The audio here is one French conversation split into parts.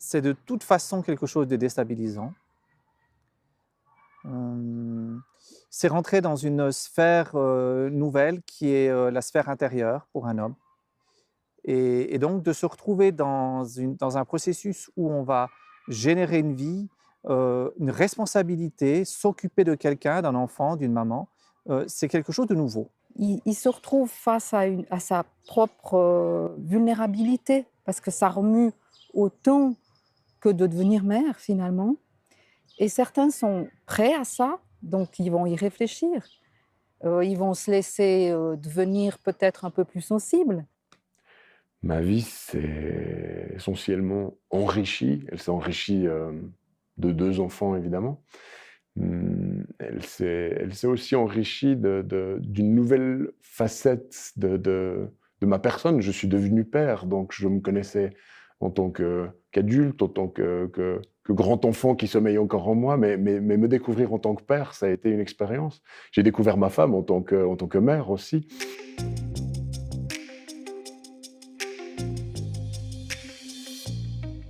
c'est de toute façon quelque chose de déstabilisant. C'est rentrer dans une sphère nouvelle qui est la sphère intérieure pour un homme. Et donc de se retrouver dans un processus où on va générer une vie, une responsabilité, s'occuper de quelqu'un, d'un enfant, d'une maman, c'est quelque chose de nouveau. Il se retrouve face à sa propre vulnérabilité, parce que ça remue autant que de devenir mère finalement. Et certains sont prêts à ça, donc ils vont y réfléchir. Ils vont se laisser devenir peut-être un peu plus sensibles. Ma vie s'est essentiellement enrichie. Elle s'est enrichie de 2 enfants, évidemment. Elle s'est aussi enrichie d'une nouvelle facette de ma personne. Je suis devenu père, donc je me connaissais en tant qu'adulte, en tant que grand enfant qui sommeille encore en moi, mais me découvrir en tant que père, ça a été une expérience. J'ai découvert ma femme en tant que mère aussi.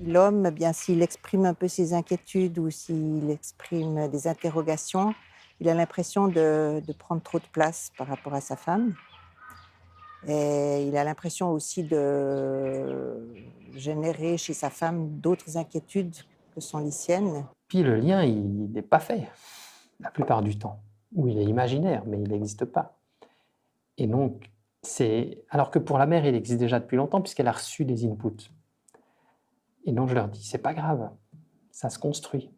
L'homme, eh bien, s'il exprime un peu ses inquiétudes ou s'il exprime des interrogations, il a l'impression de prendre trop de place par rapport à sa femme. Et il a l'impression aussi de générer chez sa femme d'autres inquiétudes que sont les siennes. Puis le lien, il n'est pas fait, la plupart du temps. Ou il est imaginaire, mais il n'existe pas. Et donc, alors que pour la mère, il existe déjà depuis longtemps, puisqu'elle a reçu des inputs. Et donc, je leur dis, c'est pas grave, ça se construit.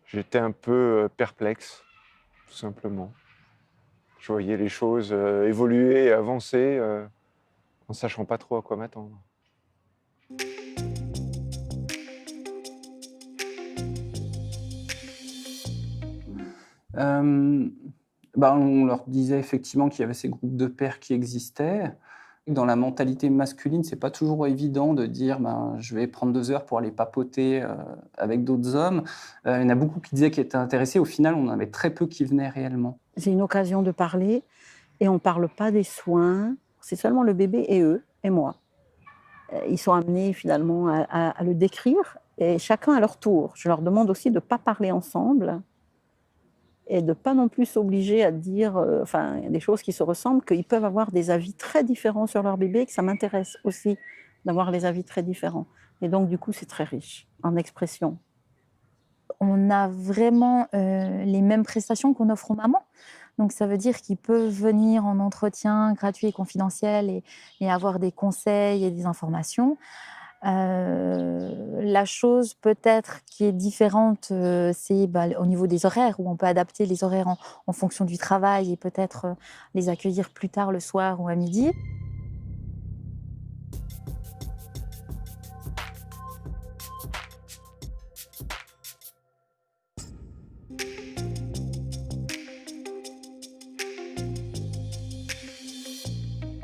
J'étais un peu perplexe, tout simplement. Je voyais les choses évoluer et avancer en sachant pas trop à quoi m'attendre. On leur disait effectivement qu'il y avait ces groupes de pères qui existaient. Dans la mentalité masculine, c'est pas toujours évident de dire je vais prendre 2 heures pour aller papoter avec d'autres hommes. Il y en a beaucoup qui disaient qu'ils étaient intéressés. Au final, on en avait très peu qui venaient réellement. C'est une occasion de parler et on ne parle pas des soins. C'est seulement le bébé et eux et moi. Ils sont amenés finalement à le décrire et chacun à leur tour. Je leur demande aussi de ne pas parler ensemble et de ne pas non plus s'obliger à dire il y a des choses qui se ressemblent, qu'ils peuvent avoir des avis très différents sur leur bébé, que ça m'intéresse aussi d'avoir les avis très différents. Et donc, du coup, c'est très riche en expression. On a vraiment les mêmes prestations qu'on offre aux mamans. Donc, ça veut dire qu'ils peuvent venir en entretien gratuit et confidentiel et avoir des conseils et des informations. La chose peut-être qui est différente, c'est au niveau des horaires, où on peut adapter les horaires en fonction du travail et peut-être les accueillir plus tard le soir ou à midi.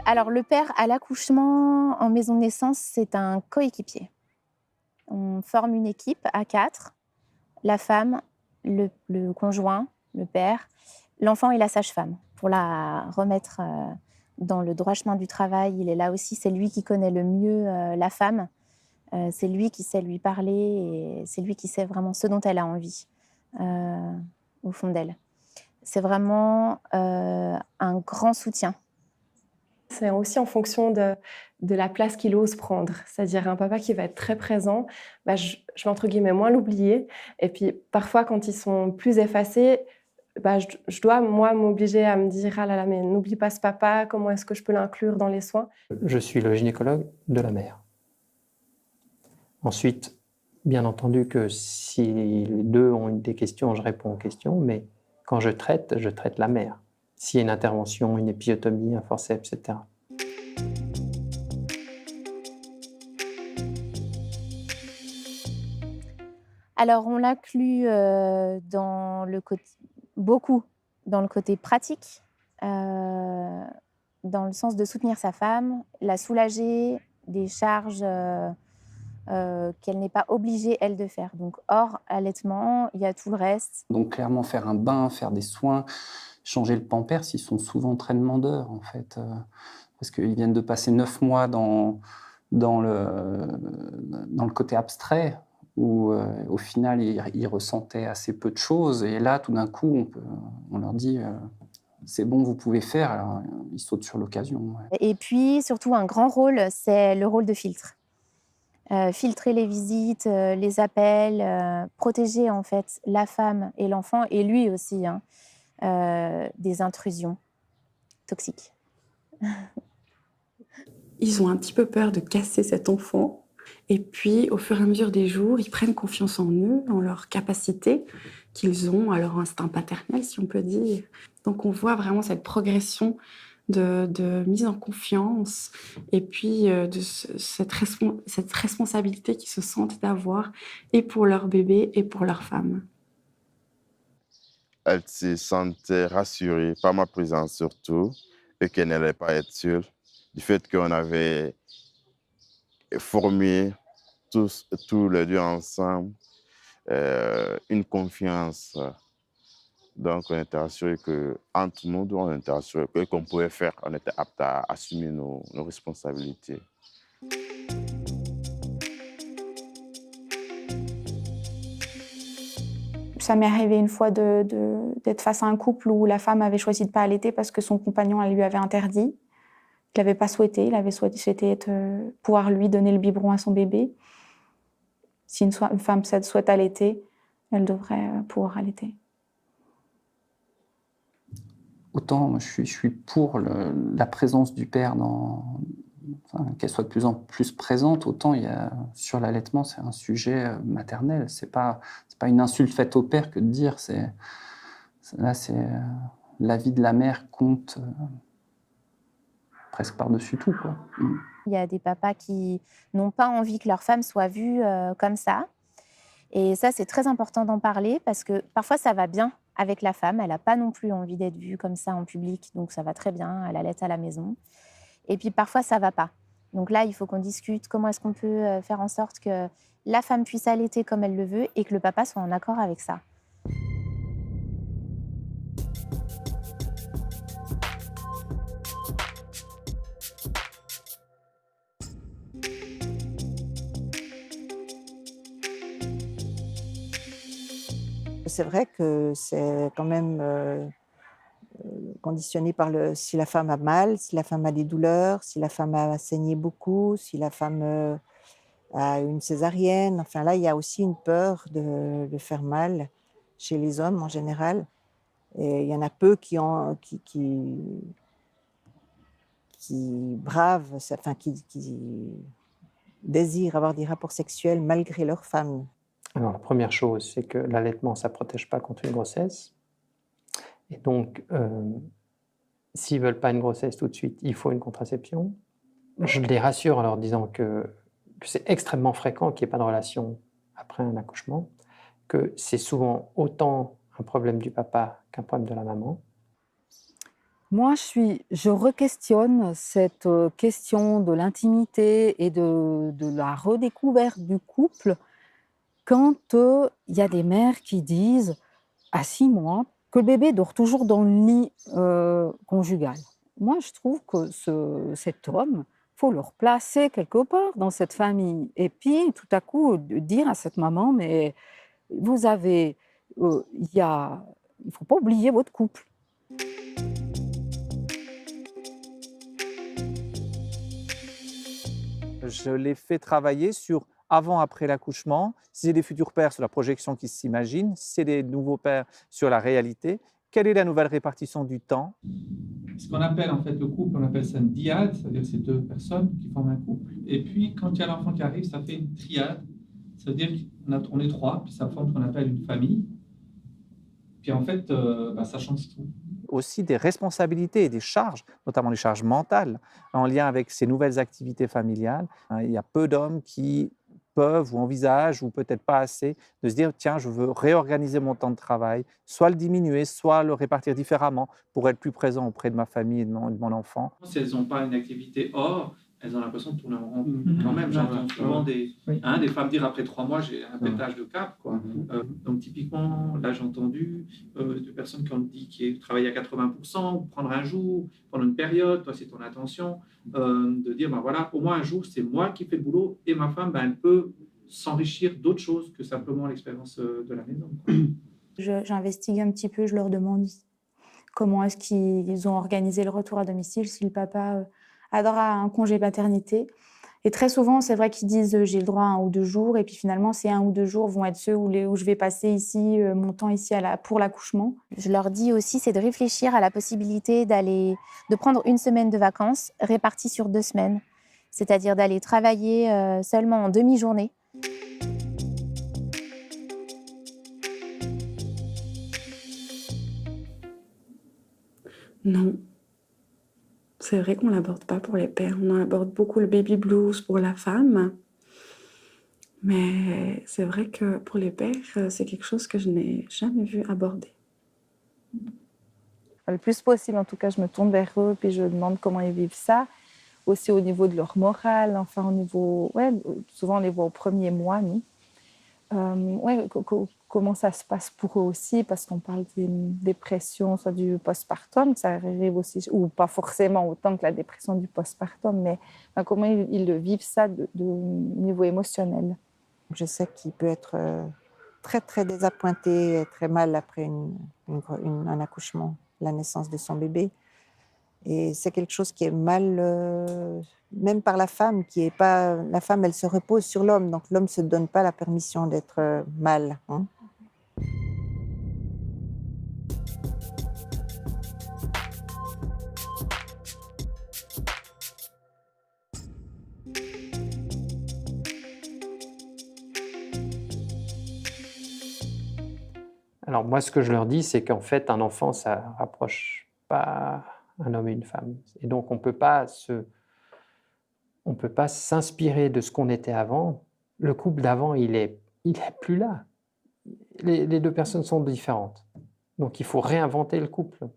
Alors le père à l'accouchement en maison de naissance, c'est un coéquipier. On forme une équipe à 4, la femme, le conjoint, le père, l'enfant et la sage-femme. Pour la remettre dans le droit chemin du travail, il est là aussi, c'est lui qui connaît le mieux la femme, c'est lui qui sait lui parler et c'est lui qui sait vraiment ce dont elle a envie au fond d'elle. C'est vraiment un grand soutien. C'est aussi en fonction de la place qu'il ose prendre. C'est-à-dire un papa qui va être très présent, je vais entre guillemets moins l'oublier. Et puis parfois, quand ils sont plus effacés, je dois, moi, m'obliger à me dire « Ah là là, mais n'oublie pas ce papa, comment est-ce que je peux l'inclure dans les soins ?» Je suis le gynécologue de la mère. Ensuite, bien entendu que si les deux ont des questions, je réponds aux questions, mais quand je traite la mère. S'il y a une intervention, une épisiotomie, un forceps, etc. Alors, on l'inclut beaucoup dans le côté pratique, dans le sens de soutenir sa femme, la soulager des charges qu'elle n'est pas obligée, elle, de faire. Donc, hors allaitement, il y a tout le reste. Donc clairement, faire un bain, faire des soins, changer le pampers, ils sont souvent très demandeurs, en fait, parce qu'ils viennent de passer 9 mois dans le côté abstrait, où au final, ils ressentaient assez peu de choses. Et là, tout d'un coup, on leur dit c'est bon, vous pouvez faire. Alors, ils sautent sur l'occasion. Ouais. Et puis, surtout, un grand rôle, c'est le rôle de filtre. Filtrer les visites, les appels, protéger en fait la femme et l'enfant, et lui aussi, hein, des intrusions toxiques. Ils ont un petit peu peur de casser cet enfant. Et puis, au fur et à mesure des jours, ils prennent confiance en eux, en leurs capacités qu'ils ont, à leur instinct paternel, si on peut dire. Donc, on voit vraiment cette progression de mise en confiance et puis de cette responsabilité qu'ils se sentent d'avoir et pour leur bébé et pour leur femme. Elle se sentait rassurée par ma présence surtout et qu'elle n'allait pas être seule. Du fait qu'on avait formé tous les deux ensemble une confiance. Donc, on était assuré qu'entre nous deux, on était assuré que qu'on pouvait faire, on était apte à assumer nos responsabilités. Ça m'est arrivé une fois d'être face à un couple où la femme avait choisi de ne pas allaiter parce que son compagnon lui avait interdit. Il n'avait pas souhaité, il avait souhaité pouvoir lui donner le biberon à son bébé. Si une femme souhaite allaiter, elle devrait pouvoir allaiter. Autant je suis pour la présence du père, qu'elle soit de plus en plus présente, autant sur l'allaitement, c'est un sujet maternel. C'est pas une insulte faite au père que de dire la vie de la mère compte presque par-dessus tout, quoi. Il y a des papas qui n'ont pas envie que leur femme soit vue comme ça. Et ça, c'est très important d'en parler parce que parfois, ça va bien avec la femme. Elle n'a pas non plus envie d'être vue comme ça en public, donc ça va très bien. Elle allaite à la maison. Et puis parfois, ça ne va pas. Donc là, il faut qu'on discute comment est-ce qu'on peut faire en sorte que la femme puisse allaiter comme elle le veut et que le papa soit en accord avec ça. C'est vrai que c'est quand même conditionné par si la femme a mal, si la femme a des douleurs, si la femme a saigné beaucoup, si la femme a une césarienne. Enfin là, il y a aussi une peur de faire mal chez les hommes en général. Et il y en a peu qui bravent, enfin qui désirent avoir des rapports sexuels malgré leur femme. Alors, la première chose, c'est que l'allaitement, ça ne protège pas contre une grossesse. Et donc, s'ils ne veulent pas une grossesse tout de suite, il faut une contraception. Je les rassure en leur disant que c'est extrêmement fréquent qu'il n'y ait pas de relation après un accouchement, que c'est souvent autant un problème du papa qu'un problème de la maman. Moi, je re-questionne cette question de l'intimité et de la redécouverte du couple quand il y a des mères qui disent à 6 mois que le bébé dort toujours dans le lit conjugal. Moi, je trouve que cet homme, il faut le replacer quelque part dans cette famille. Et puis, tout à coup, dire à cette maman, mais vous avez... il ne faut pas oublier votre couple. Je les fais travailler sur avant-après l'accouchement, si c'est des futurs pères sur la projection qu'ils s'imaginent, si c'est des nouveaux pères sur la réalité, quelle est la nouvelle répartition du temps? Ce qu'on appelle en fait le couple, on appelle ça une dyade, c'est-à-dire c'est 2 personnes qui forment un couple. Et puis quand il y a l'enfant qui arrive, ça fait une triade, c'est-à-dire qu'on est 3, puis ça forme ce qu'on appelle une famille. Puis en fait, ça change tout. Aussi des responsabilités et des charges, notamment les charges mentales, en lien avec ces nouvelles activités familiales. Il y a peu d'hommes qui peuvent ou envisagent, ou peut-être pas assez, de se dire « tiens, je veux réorganiser mon temps de travail, soit le diminuer, soit le répartir différemment pour être plus présent auprès de ma famille et de mon enfant ». Si elles n'ont pas une activité hors, elles ont l'impression de tourner en rond. Quand même, j'entends souvent des femmes dire après 3 mois, j'ai un pétage de câble, quoi. Donc, typiquement, là, j'ai entendu de personnes qui ont dit qu'ils travaillent à 80%, prendre un jour, pendant une période, toi, c'est ton intention, de dire, ben voilà, au moins un jour, c'est moi qui fais le boulot et ma femme, ben, elle peut s'enrichir d'autres choses que simplement l'expérience de la maison. J'investigue un petit peu, je leur demande comment est-ce qu'ils ont organisé le retour à domicile, si le papa a droit à un congé paternité. Et très souvent, c'est vrai qu'ils disent j'ai le droit à 1 ou 2 jours, et puis finalement, ces 1 ou 2 jours vont être ceux où je vais passer ici, mon temps ici pour l'accouchement. Je leur dis aussi, c'est de réfléchir à la possibilité de prendre 1 semaine de vacances répartie sur 2 semaines, c'est-à-dire d'aller travailler seulement en demi-journée. Non. C'est vrai qu'on ne l'aborde pas pour les pères. On aborde beaucoup le baby blues pour la femme. Mais c'est vrai que pour les pères, c'est quelque chose que je n'ai jamais vu aborder. Le plus possible, en tout cas, je me tourne vers eux puis je demande comment ils vivent ça. Aussi au niveau de leur morale, enfin au niveau... Ouais, souvent on les voit au 1er mois, nous. Comment ça se passe pour eux aussi, parce qu'on parle d'une dépression, soit du postpartum, ça arrive aussi, ou pas forcément autant que la dépression du postpartum, mais comment ils le vivent ça de niveau émotionnel. Je sais qu'il peut être très, très désappointé, très mal après un accouchement, la naissance de son bébé. Et c'est quelque chose qui est mal, même par la femme, la femme, elle se repose sur l'homme, donc l'homme ne se donne pas la permission d'être mal. Hein. Alors moi, ce que je leur dis, c'est qu'en fait, un enfant, ça rapproche pas un homme et une femme. Et donc, on peut pas s'inspirer de ce qu'on était avant. Le couple d'avant, il est plus là. Les 2 personnes sont différentes. Donc, il faut réinventer le couple.